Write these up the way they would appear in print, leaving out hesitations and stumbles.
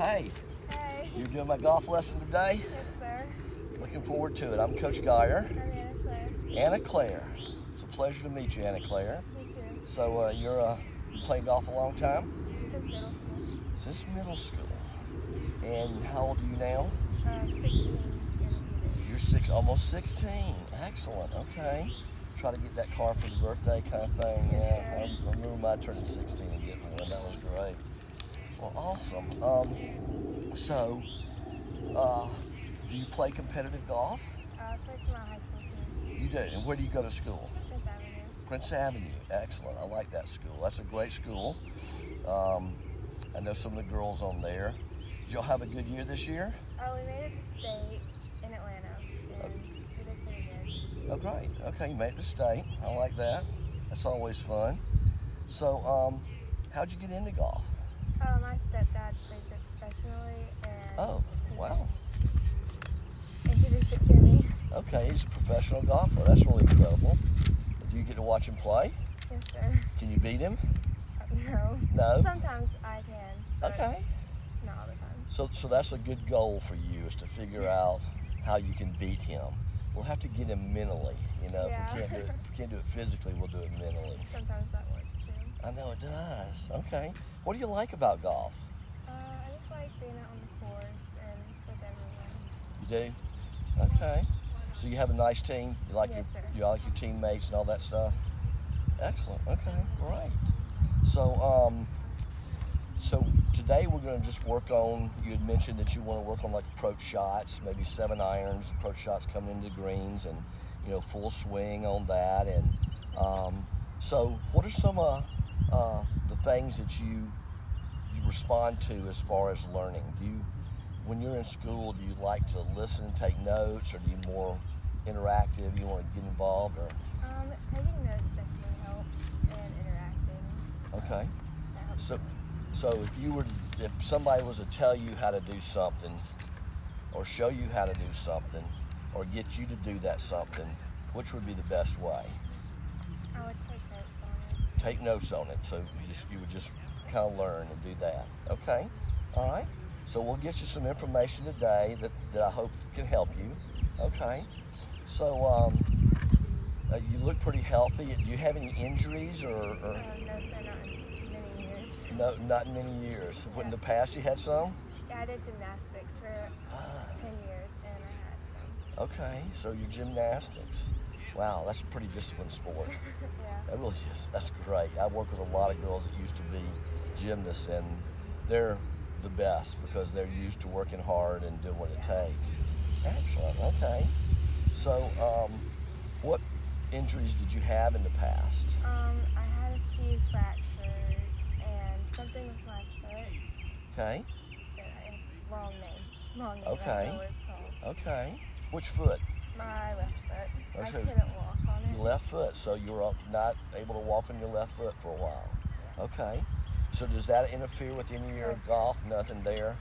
Hey, Hey. you doing my golf lesson today? Yes, sir. Looking forward to it. I'm Coach Geyer. I'm Anna Claire. Anna Claire. It's a pleasure to meet you, Anna Claire. Me too. So you're playing golf a long time? Since middle school. Since middle school. And how old are you now? 16 in a few days. You're almost 16. Excellent. Okay. Try to get that car for the birthday kind of thing. Yes, Yeah. sir. I remember my turning 16 and getting one. That was great. Well, awesome. So, do you play competitive golf? I played for my high school team. You do. And where do you go to school? Prince Avenue. Prince Avenue. Excellent. I like that school. That's a great school. I know some of the girls on there. Did y'all have a good year this year? We made it to state in Atlanta, and we did pretty good. Oh, great. Okay, you made it to state. I like that. That's always fun. So, how'd you get into golf? My stepdad plays it professionally, and Oh, wow. he introduced it to me. Okay, he's a professional golfer. That's really incredible. Do you get to watch him play? Yes, sir. Can you beat him? No. No? Sometimes I can. But Okay. Not all the time. So that's a good goal for you, is to figure out how you can beat him. We'll have to get him mentally. Yeah. If we can't do it physically, we'll do it mentally. Sometimes that works too. I know it does. Okay. What do you like about golf? I just like being out on the course and with everyone. You do? Okay. So you have a nice team? You like Yes, sir. you like your teammates and all that stuff? Excellent. Okay, great. So so today we're going to just work on, you had mentioned that you want to work on like approach shots, maybe 7 irons, approach shots coming into the greens, and full swing on that. And so what are some of the things that you respond to as far as learning? When you're in school, do you like to listen and take notes, or do you more interactive? You want to get involved, or? Taking notes definitely helps, and interacting. Okay. That helps. So if somebody was to tell you how to do something, or show you how to do something, or get you to do that something, which would be the best way? I would take notes on it. Take notes on it. So you would just kind of learn and do that. Okay. All right. So we'll get you some information today that I hope can help you. Okay. So you look pretty healthy. Do you have any injuries or? No, sir, not in many years. No, not in many years. Yeah. In the past you had some? Yeah, I did gymnastics for 10 years, and I had some. Okay, so your gymnastics. Wow, that's a pretty disciplined sport. Yeah. That really is. That's great. I work with a lot of girls that used to be gymnasts, and they're the best because they're used to working hard and doing what it takes. Excellent. Okay. So, what injuries did you have in the past? I had a few fractures and something with my foot. Okay. Wrong name. I don't Okay. know what it's called. Okay. Which foot? My left foot. Okay. I couldn't walk on it. Your left foot. So you were not able to walk on your left foot for a while. Okay. So does that interfere with any of your golf? Nothing there.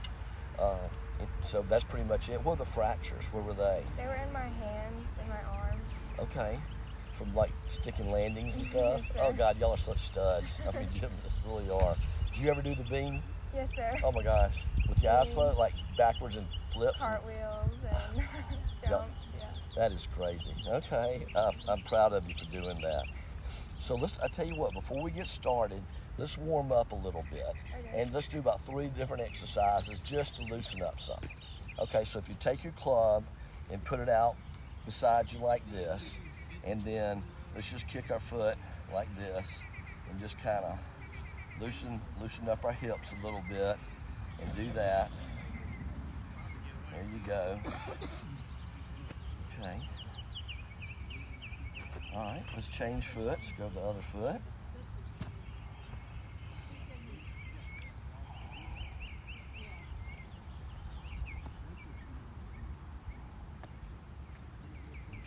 So that's pretty much it. What were the fractures? Where were they? They were in my hands and my arms. Okay. From like sticking landings and stuff? Yes, sir. Oh God, y'all are such studs. I mean, gymnasts really are. Did you ever do the beam? Yes, sir. Oh my gosh. With your eyes closed, like backwards and flips? Cartwheels and jumps, yeah. That is crazy. Okay. I'm proud of you for doing that. So I tell you what, before we get started, let's warm up a little bit. Okay. And let's do about 3 different exercises just to loosen up some. Okay, so if you take your club and put it out beside you like this, and then let's just kick our foot like this and just kind of loosen up our hips a little bit and do that. There you go. Okay. All right, let's change foot. Let's go to the other foot.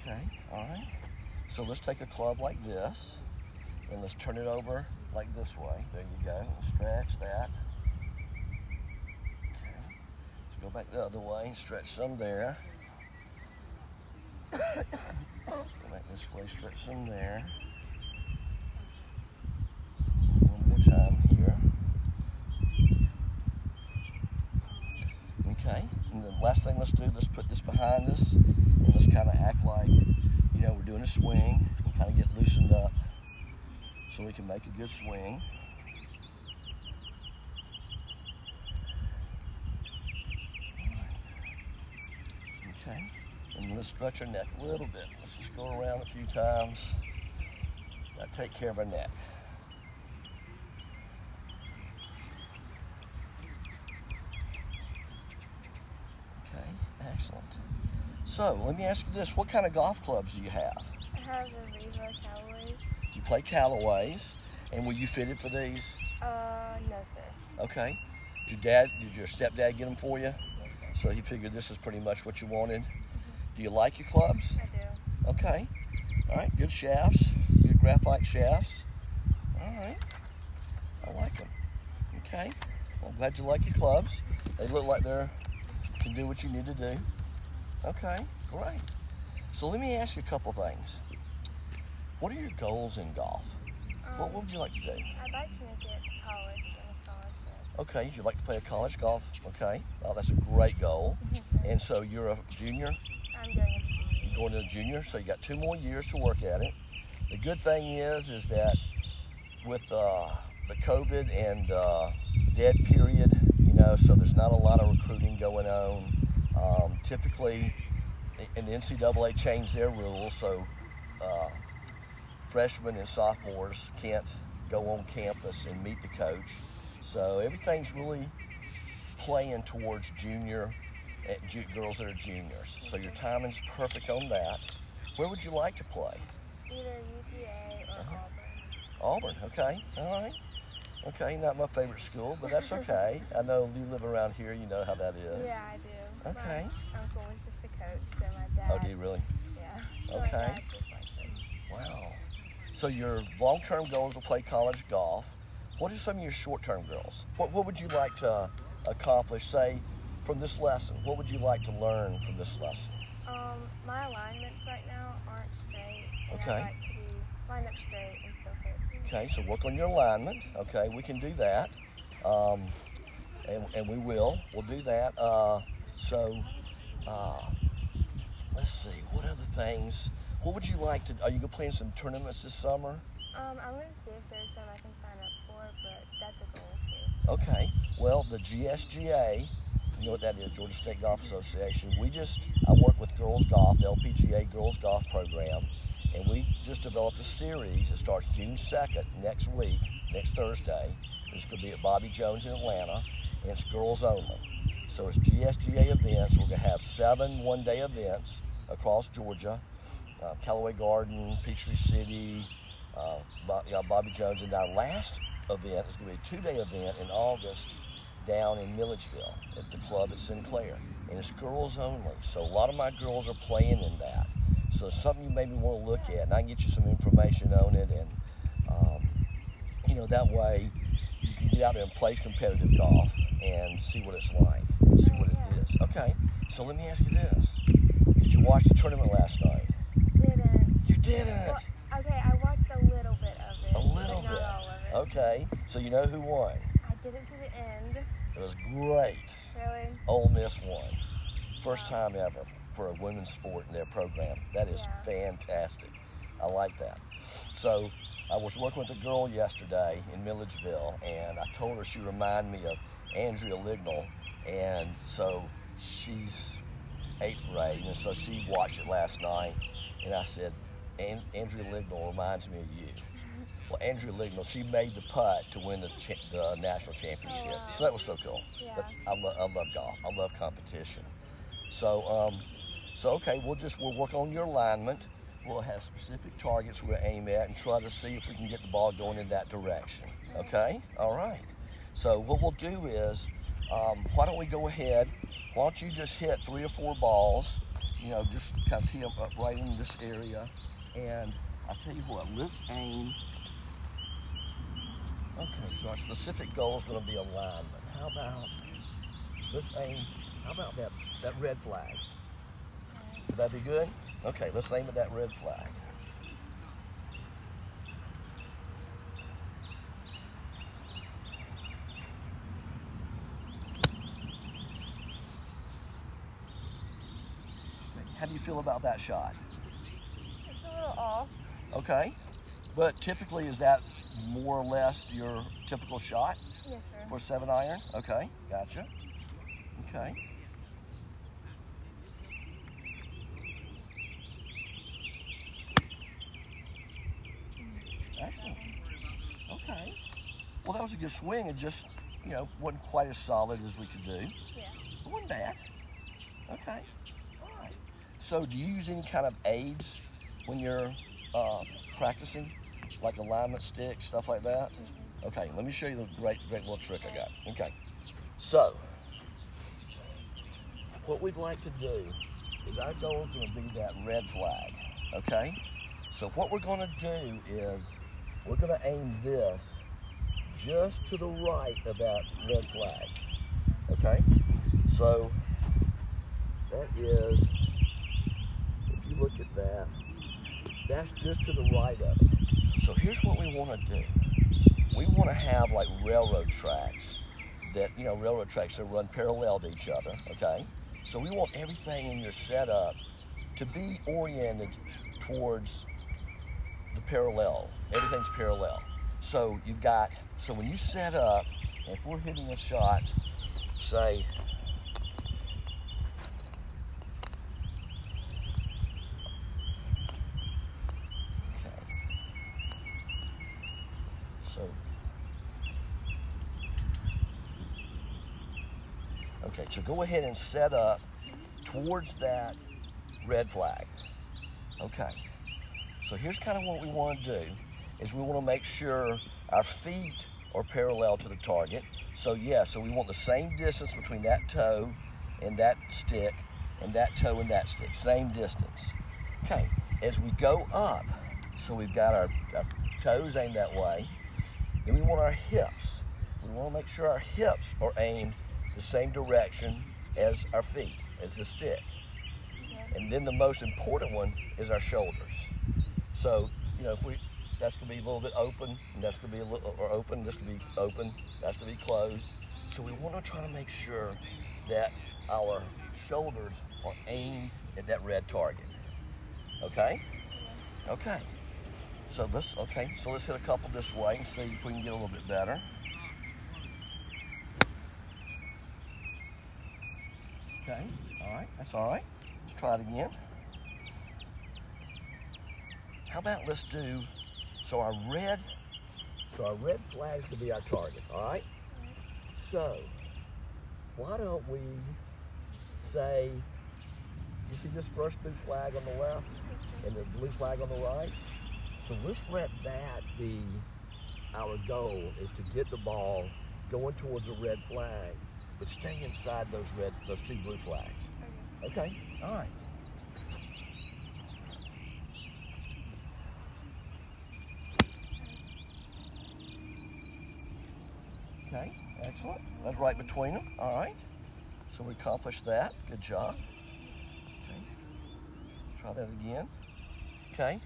Okay, all right. So let's take a club like this, and let's turn it over like this way. There you go. Stretch that. Okay. Let's go back the other way and stretch some there. Go back this way, stretch some there. One more time here. last thing let's do, let's put this behind us and let's kind of act like, we're doing a swing and kind of get loosened up so we can make a good swing. Okay, and let's stretch our neck a little bit. Let's just go around a few times. Gotta take care of our neck. Okay, excellent. So let me ask you this: what kind of golf clubs do you have? I have the Viva Cowboys. You play Callaways, and were you fitted for these? No, sir. Okay. Did your stepdad get them for you? Yes, sir. So he figured this is pretty much what you wanted. Mm-hmm. Do you like your clubs? I do. Okay. All right. Good shafts. Good graphite shafts. All right. I like them. Okay. Well, I'm glad you like your clubs. They look like they can do what you need to do. Okay. Great. So let me ask you a couple things. What are your goals in golf? What would you like to do? I'd like to make it to college and a scholarship. Okay, you'd like to play a college golf. Okay, well, that's a great goal. Yes, sir. And so you're a junior? I'm going to junior. You're going to a junior, so you got 2 more years to work at it. The good thing is that with the COVID and dead period, so there's not a lot of recruiting going on. Typically, and the NCAA changed their rules, so freshmen and sophomores can't go on campus and meet the coach. So everything's really playing towards girls that are juniors. So your timing's perfect on that. Where would you like to play? Either UGA or Auburn, Auburn. okay, all right. Okay, not my favorite school, but that's okay. I know you live around here, you know how that is. Yeah, I do. Okay. My uncle was just a coach, so my dad. Oh, do you really? Yeah. So Okay. My dad just likes it. Wow. So your long-term goals to play college golf. What are some of your short-term goals? What would you like to accomplish, say, from this lesson? What would you like to learn from this lesson? My alignments right now aren't straight, and Okay. I'd like to be lined up straight and still hit. Okay, so work on your alignment. Okay, we can do that, and we will. We'll do that. Let's see. What other things? What would you like to? Are you going to play in some tournaments this summer? I'm going to see if there's some I can sign up for, but that's a goal too. Okay. Well, the GSGA, you know what that is, Georgia State Golf Association. I work with Girls Golf, the LPGA Girls Golf Program, and we just developed a series. It starts June 2nd, next week, next Thursday. It's going to be at Bobby Jones in Atlanta, and it's girls only. So it's GSGA events. We're going to have 7 one-day events across Georgia, Callaway Garden, Peachtree City, Bobby Jones, and our last event is going to be a 2-day event in August down in Milledgeville at the club at Sinclair, and it's girls only. So a lot of my girls are playing in that. So it's something you maybe want to look at, and I can get you some information on it, and that way you can get out there and play competitive golf and see what it's like, and see what it is. Okay, so let me ask you this: did you watch the tournament last night? Didn't. You didn't. Well, okay, I watched a little bit of it. A little but bit. Not all of it. Okay, so you know who won? I didn't see the end. It was great. Really? Ole Miss won. First time ever for a women's sport in their program. That is fantastic. I like that. So I was working with a girl yesterday in Milledgeville, and I told her she reminded me of Andrea Lignell, and so she's 8th grade, and so she watched it last night, and I said, Andrea Lignell reminds me of you. Well, Andrea Lignell, she made the putt to win the national championship. Oh, wow. So that was so cool. Yeah. But I love golf. I love competition. So okay, we'll work on your alignment. We'll have specific targets we'll aim at and try to see if we can get the ball going in that direction. Okay? All right. So what we'll do is, why don't we go ahead? Why don't you just hit 3 or 4 balls? Just kind of tee them up right in this area. And I'll tell you what, let's aim. Okay, so our specific goal is going to be alignment. How about that red flag? Would that be good? Okay, let's aim at that red flag. do you feel about that shot? It's a little off. Okay. But typically, is that more or less your typical shot Yes, sir. for 7-iron? Okay, gotcha. Okay. Excellent. Okay. Well, that was a good swing. It just, wasn't quite as solid as we could do. Yeah. It wasn't bad. Okay. All right. So, do you use any kind of aids when you're practicing, like alignment sticks, stuff like that? Mm-hmm. Okay. Let me show you the great little trick I got. Okay. So, what we'd like to do is our goal is going to be that red flag. Okay. So, what we're going to do is we're going to aim this just to the right of that red flag. Okay. So that is, if you look at that, that's just to the right of it. So here's what we want to do. We want to have like railroad tracks that, railroad tracks that run parallel to each other, okay? So we want everything in your setup to be oriented towards the parallel. Everything's parallel. So so when you set up, if we're hitting a shot, say, so go ahead and set up towards that red flag. Okay, so here's kind of what we want to do, is we want to make sure our feet are parallel to the target. So so we want the same distance between that toe and that stick, and that toe and that stick, same distance. Okay, as we go up, so we've got our toes aimed that way, then we want our hips. We want to make sure our hips are aimed the same direction as our feet, as the stick. And then the most important one is our shoulders. So, that's gonna be a little bit open, and that's gonna be a little, or open, this gonna be open, that's gonna be closed. So we wanna try to make sure that our shoulders are aimed at that red target. Okay? Okay. So let's hit a couple this way and see if we can get a little bit better. Okay, all right, that's all right. Let's try it again. How about let's do, so our red flag's to be our target, all right? So, why don't we say, you see this first blue flag on the left and the blue flag on the right? So let's let that be our goal, is to get the ball going towards a red flag, but stay inside those two blue flags. Okay, all right. Okay, excellent. That's right between them. All right. So we accomplished that. Good job. Okay. Try that again. Okay.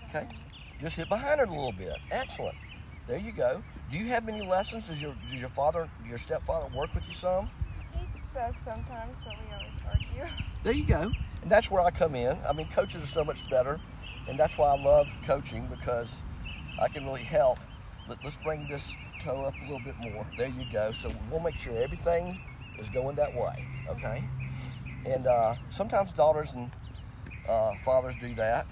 Okay. Just hit behind it a little bit. Excellent. There you go. Do you have many lessons? Does your stepfather work with you some? He does sometimes, but we always argue. There you go. And that's where I come in. I mean, coaches are so much better, and that's why I love coaching, because I can really help. But let's bring this toe up a little bit more. There you go. So we'll make sure everything is going that way, okay? And sometimes daughters and fathers do that.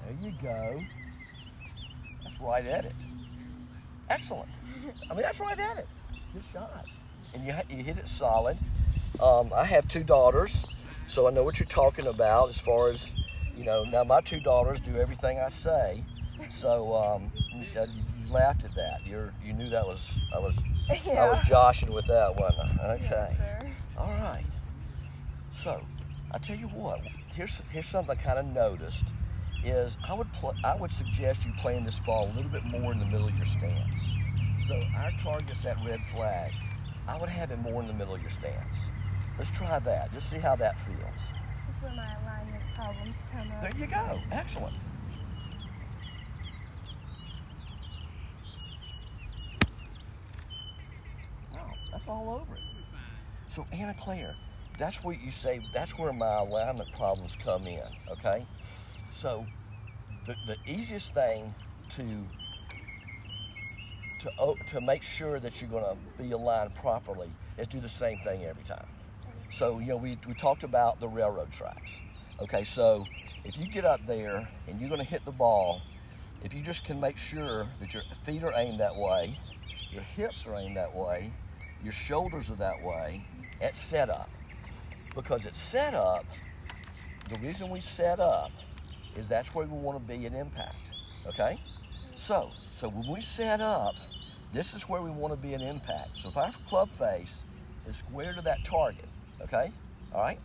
There you go. That's right at it. Excellent. I mean, that's right at it. Good shot. And you hit it solid. I have two daughters, so I know what you're talking about as far as, now my two daughters do everything I say. So you laughed at that. You knew that I was joshing with that, wasn't I? Okay. Yes, sir. All right. So I tell you what, here's something I kind of noticed. Is I would suggest you playing this ball a little bit more in the middle of your stance. So our target's that red flag. I would have it more in the middle of your stance. Let's try that. Just see how that feels. This is where my alignment problems come up. There you go. Excellent. Wow, that's all over it. So Anna Claire, that's where you say, that's where my alignment problems come in, okay? So the easiest thing to make sure that you're gonna be aligned properly is do the same thing every time. So, you know, we talked about the railroad tracks. Okay, so if you get up there and you're gonna hit the ball, if you just can make sure that your feet are aimed that way, your hips are aimed that way, your shoulders are that way, at setup. Because at setup, the reason we set up is that's where we want to be at impact, okay? So when we set up, this is where we want to be at impact. So if our club face is square to that target, okay? All right?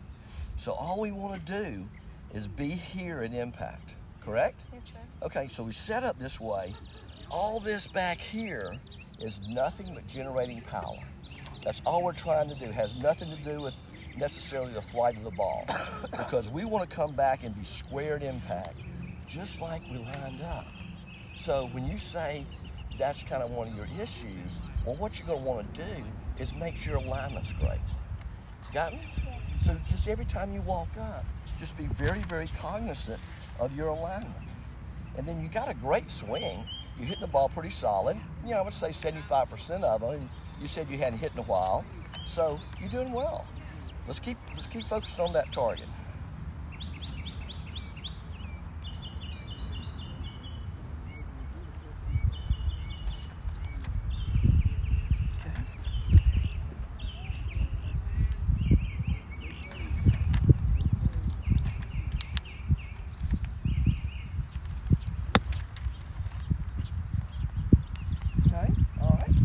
So all we want to do is be here at impact, correct? Yes, sir. Okay, so we set up this way. All this back here is nothing but generating power. That's all we're trying to do. It has nothing to do with necessarily the flight of the ball, because we want to come back and be squared impact, just like we lined up. So when you say that's kind of one of your issues, well, what you're going to want to do is make sure your alignment's great. Got me? Yes. So just every time you walk up, just be very, very cognizant of your alignment. And then you got a great swing. You're hitting the ball pretty solid. You know, I would say 75% of them. You said you hadn't hit in a while, so you're doing well. Let's keep focused on that target. Okay, all right.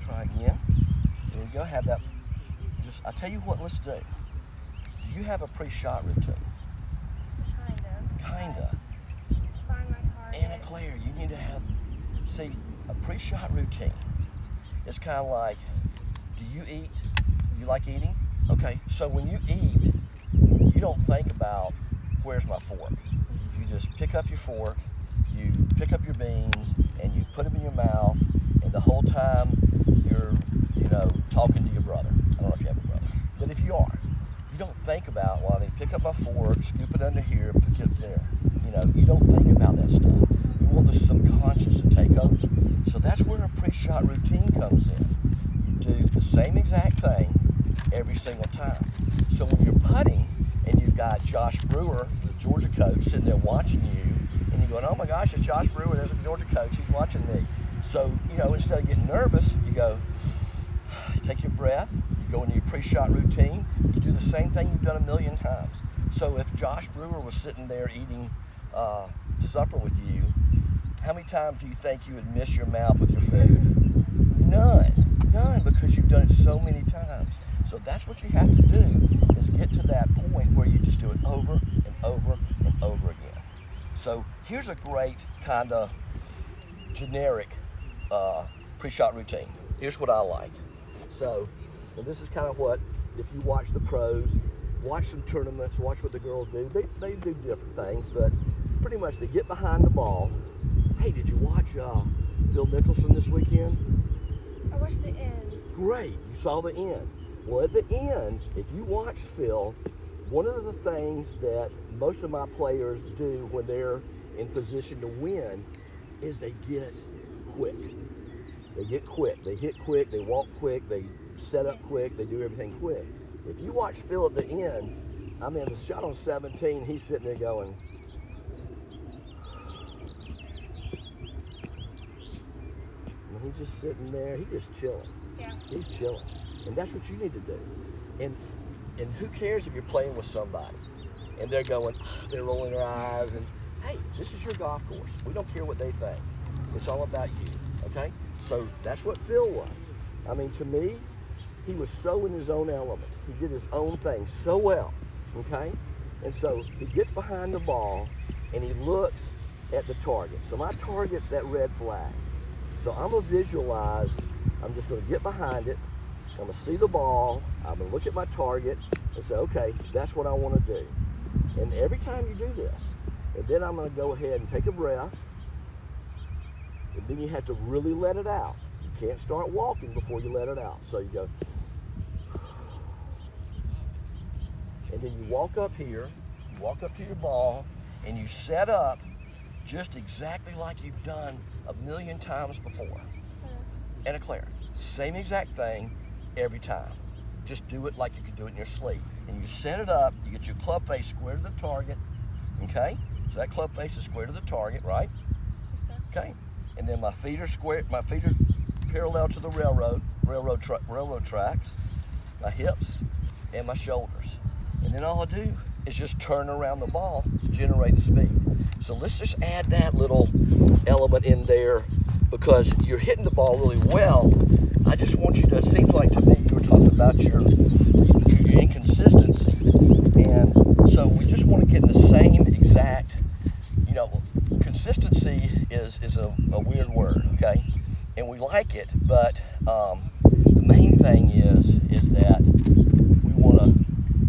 Try again. There you go. Have that. I tell you what. Let's do. Do you have a pre-shot routine? Kinda. Find my target. Anna Claire, you need to have. See, a pre-shot routine. It's kind of like, do you eat? You like eating? Okay. So when you eat, you don't think about where's my fork. You just pick up your fork, you pick up your beans, and you put them in your mouth, and the whole time you're, you know, talking to your brother. I don't know if you have a brother, but if you are, you don't think about, well, I need to pick up my fork, scoop it under here, pick it up there. You know, you don't think about that stuff. You want the subconscious to take over. So that's where a pre-shot routine comes in. You do the same exact thing every single time. So when you're putting, and you've got Josh Brewer, the Georgia coach, sitting there watching you, and you're going, oh my gosh, it's Josh Brewer, there's a Georgia coach, he's watching me. So, you know, instead of getting nervous, you go, you take your breath, you go into your pre-shot routine, you do the same thing you've done a million times. So if Josh Brewer was sitting there eating supper with you, how many times do you think you would miss your mouth with your food? None, because you've done it so many times. So that's what you have to do, is get to that point where you just do it over and over and over again. So here's a great kind of generic pre-shot routine. Here's what I like. So, and this is kind of what, if you watch the pros, watch some tournaments, watch what the girls do. They do different things, but pretty much they get behind the ball. Hey, did you watch Phil Mickelson this weekend? I watched the end. Great, you saw the end. Well, at the end, if you watch Phil, one of the things that most of my players do when they're in position to win is they get quick. They get quick. They hit quick. They walk quick. They set up quick. They do everything quick. If you watch Phil at the end, I mean, the shot on 17, he's sitting there going, and he's just sitting there. He's just chilling. Yeah. He's chilling. And that's what you need to do. And who cares if you're playing with somebody and they're going, they're rolling their eyes, and hey, this is your golf course. We don't care what they think. It's all about you, okay? So that's what Phil was. I mean, to me, he was so in his own element. He did his own thing so well, okay? And so he gets behind the ball and he looks at the target. So my target's that red flag. So I'm gonna visualize, I'm just gonna get behind it, I'm gonna see the ball, I'm gonna look at my target and say, okay, that's what I wanna do. And every time you do this, and then I'm gonna go ahead and take a breath, and then you have to really let it out. You can't start walking before you let it out. So you go, and then you walk up here, you walk up to your ball, and you set up just exactly like you've done a million times before. And Eclair, same exact thing every time. Just do it like you could do it in your sleep. And you set it up, you get your club face square to the target, okay? So that club face is square to the target, right? Yes, sir. Okay. And then my feet are square, my feet are parallel to the railroad tracks, my hips and my shoulders. And then all I do is just turn around the ball to generate the speed. So let's just add that little element in there because you're hitting the ball really well. I just want you to, it seems like to me you were talking about your inconsistency. And so we just want to get in the same exact, you know, consistency is a weird word, okay? And we like it, but the main thing is that we want to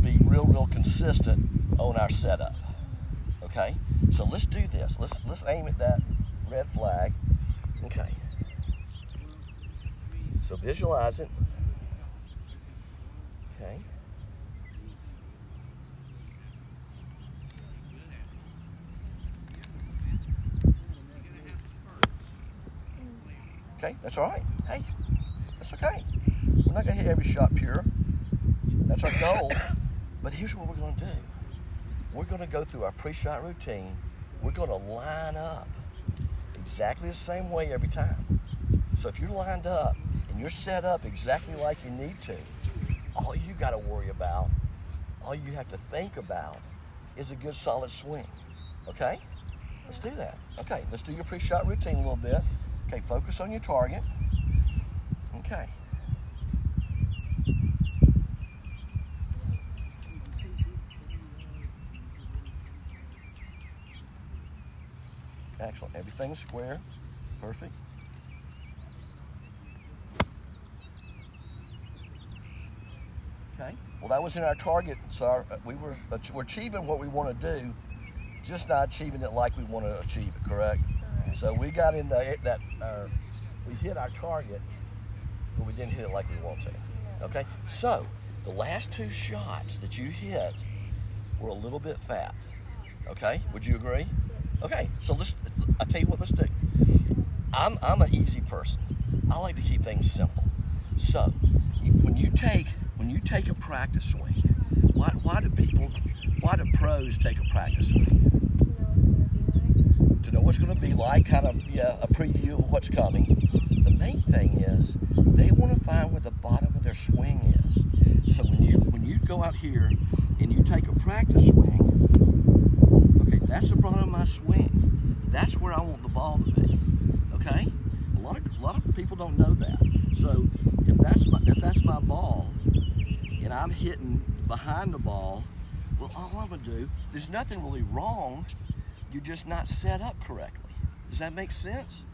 be real consistent on our setup, okay? So let's do this. Let's aim at that red flag, okay? So visualize it, okay? Okay, that's all right. Hey, that's okay. We're not gonna hit every shot pure. That's our goal. But here's what we're gonna do. We're gonna go through our pre-shot routine. We're gonna line up exactly the same way every time. So if you're lined up and you're set up exactly like you need to, all you gotta worry about, all you have to think about is a good solid swing, okay? Let's do that. Okay, let's do your pre-shot routine a little bit. Okay, focus on your target. Okay. Excellent. Everything's square. Perfect. Okay. Well, that was in our target. So we're achieving what we want to do, just not achieving it like we want to achieve it. Correct. So we got in we hit our target, but we didn't hit it like we want to. Okay. So the last two shots that you hit were a little bit fat. Okay. Would you agree? Okay. So I tell you what. Let's do. I'm an easy person. I like to keep things simple. So when you take a practice swing, why do pros take a practice swing? To know what's going to be like, kind of, yeah, a preview of what's coming. The main thing is they want to find where the bottom of their swing is. So when you go out here and you take a practice swing, okay, that's the bottom of my swing. That's where I want the ball to be. Okay, a lot of people don't know that. So if that's my ball, and I'm hitting behind the ball, well, all I'm gonna do, there's nothing really wrong. You're just not set up correctly. Does that make sense?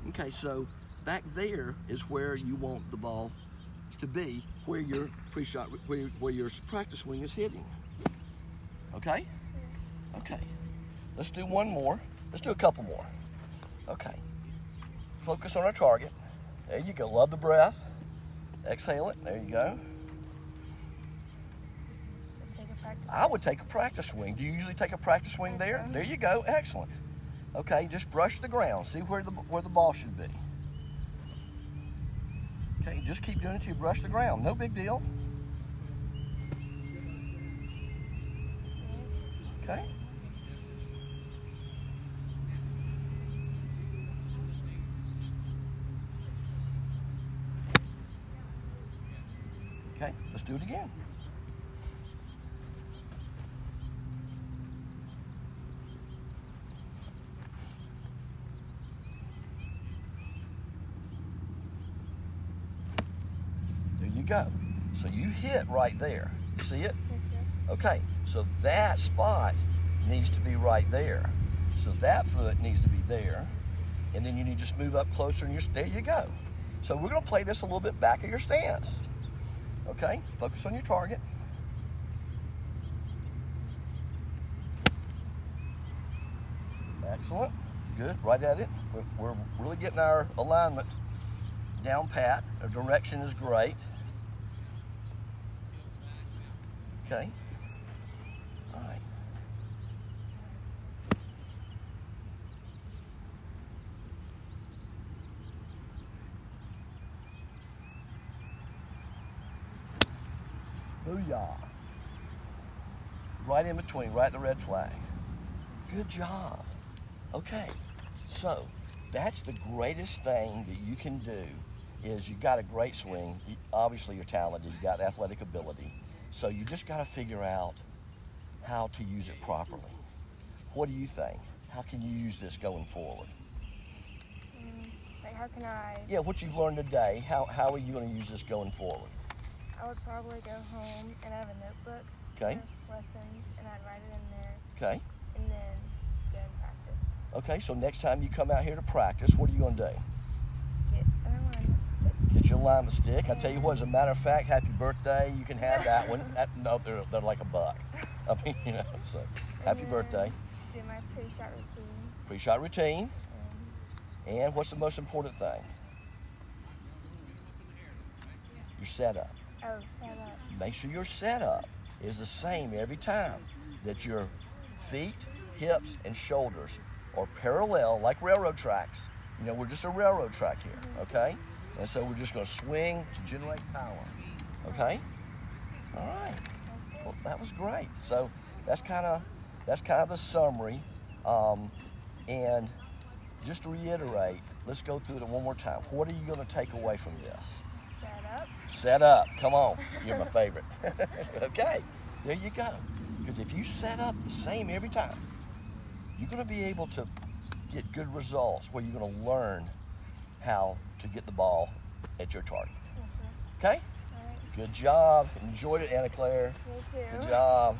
Okay, so back there is where you want the ball to be, where your pre-shot, where your practice swing is hitting. Okay? Okay. Let's do one more. Let's do a couple more. Okay. Focus on our target. There you go. Love the breath. Exhale it. There you go. So take a practice. I would take a practice swing. Do you usually take a practice swing there? There you go. Excellent. Okay, just brush the ground. See where the ball should be. Okay, just keep doing it till you brush the ground. No big deal. Okay. Okay, let's do it again. There you go. So you hit right there. You see it? Yes, sir. Okay, so that spot needs to be right there. So that foot needs to be there. And then you need to just move up closer and there you go. So we're gonna play this a little bit back of your stance. Okay, focus on your target. Excellent. Good. Right at it. We're really getting our alignment down pat. Our direction is great. Okay. All right. Booyah. Right in between, right at the red flag. Good job. Okay, so that's the greatest thing that you can do is you got a great swing. Obviously you're talented, you got athletic ability. So you just got to figure out how to use it properly. What do you think? How can you use this going forward? Like how can I? Yeah, what you've learned today, how are you going to use this going forward? I would probably go home and I have a notebook Okay. for lessons, and I'd write it in there, Okay. and then go and practice. Okay, so next time you come out here to practice, what are you going to do? Get an alignment stick. Get your alignment stick. I tell you what, as a matter of fact, happy birthday. You can have that one. No, they're like $1. I mean, you know, so happy And birthday. Do my pre-shot routine. Pre-shot routine. And what's the most important thing? Your setup. Oh, set up. Make sure your setup is the same every time. That your feet, hips, and shoulders are parallel like railroad tracks. You know, we're just a railroad track here, okay? And so we're just going to swing to generate power, okay? All right. Well, that was great. So that's kind of the summary. And just to reiterate, let's go through it one more time. What are you going to take away from this? Set up. Set up. Come on. You're my favorite. Okay. There you go. Because if you set up the same every time, you're going to be able to get good results where you're going to learn how to get the ball at your target. Yes, sir. Okay? All right. Good job. Enjoyed it, Anna Claire. Me too. Good job.